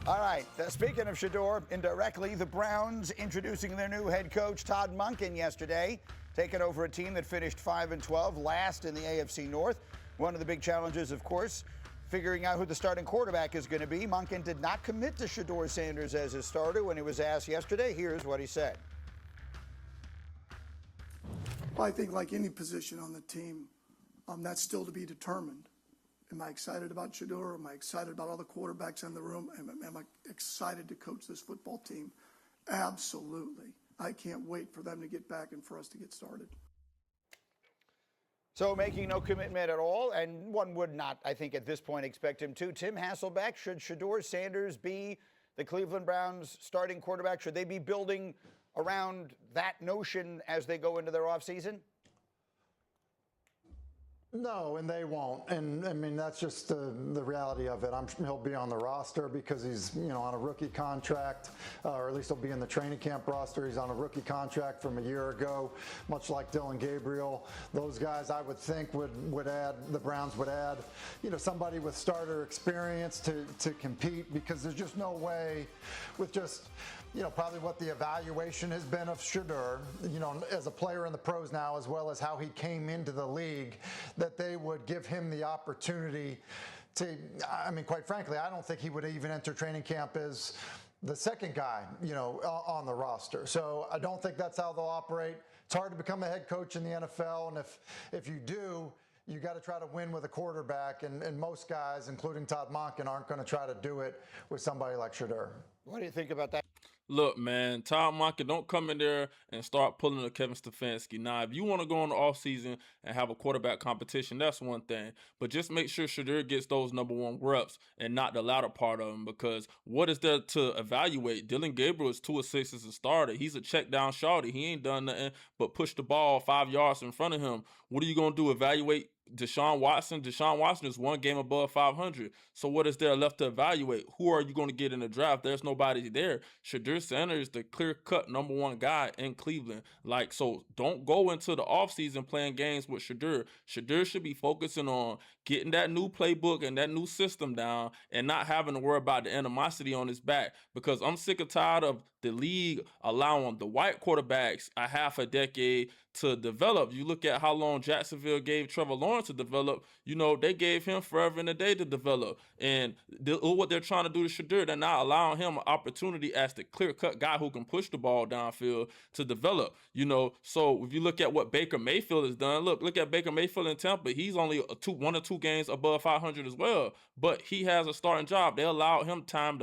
All right, speaking of Shedeur, indirectly, the Browns introducing their new head coach, Todd Monken, yesterday, taking over a team that finished 5-12, last in the AFC North. One of the big challenges, of course, figuring out who the starting quarterback is going to be. Monken did not commit to Shedeur Sanders as his starter when he was asked yesterday. Here's what he said. Well, I think like any position on the team, that's still to be determined. Am I excited about Shedeur? Am I excited about all the quarterbacks in the room? Am I excited to coach this football team? Absolutely. I can't wait for them to get back and for us to get started. So making no commitment at all, and one would not, I think, at this point expect him to. Tim Hasselbeck, should Shedeur Sanders be the Cleveland Browns starting quarterback? Should they be building around that notion as they go into their offseason? No, and they won't. And I mean, that's just the reality of it. He'll be on the roster because he's, on a rookie contract, or at least he'll be in the training camp roster. He's on a rookie contract from a year ago, much like Dillon Gabriel. Those guys, I would think, would add, the Browns would add, somebody with starter experience to compete, because there's just no way with just, probably what the evaluation has been of Shedeur, as a player in the pros now, as well as how he came into the league, that they would give him the opportunity to, quite frankly, I don't think he would even enter training camp as the second guy, on the roster. So I don't think that's how they'll operate. It's hard to become a head coach in the NFL, and if you do, you got to try to win with a quarterback, and most guys, including Todd Monken, aren't going to try to do it with somebody like Shedeur. What do you think about that? Look, man, Todd Monken, don't come in there and start pulling a Kevin Stefanski. Now, if you want to go in the offseason and have a quarterback competition, that's one thing. But just make sure Shedeur gets those number one reps and not the latter part of them, because what is there to evaluate? Dillon Gabriel is 2 assists as a starter. He's a check down shorty. He ain't done nothing but push the ball 5 yards in front of him. What are you going to do? Evaluate Deshaun Watson? Deshaun Watson is 1 game above 500. So what is there left to evaluate? Who are you going to get in the draft? There's nobody there. Shedeur Sanders is the clear-cut number one guy in Cleveland. So don't go into the offseason playing games with Shedeur. Shedeur should be focusing on getting that new playbook and that new system down and not having to worry about the animosity on his back, because I'm sick and tired of the league allowing the white quarterbacks a half a decade to develop. You look at how long Jacksonville gave Trevor Lawrence to develop. They gave him forever and a day to develop. And what they're trying to do to Shedeur, they're not allowing him an opportunity as the clear-cut guy who can push the ball downfield to develop. So if you look at what Baker Mayfield has done, look at Baker Mayfield in Tampa. He's only 1 or 2 games above 500 as well, but he has a starting job. They allowed him time to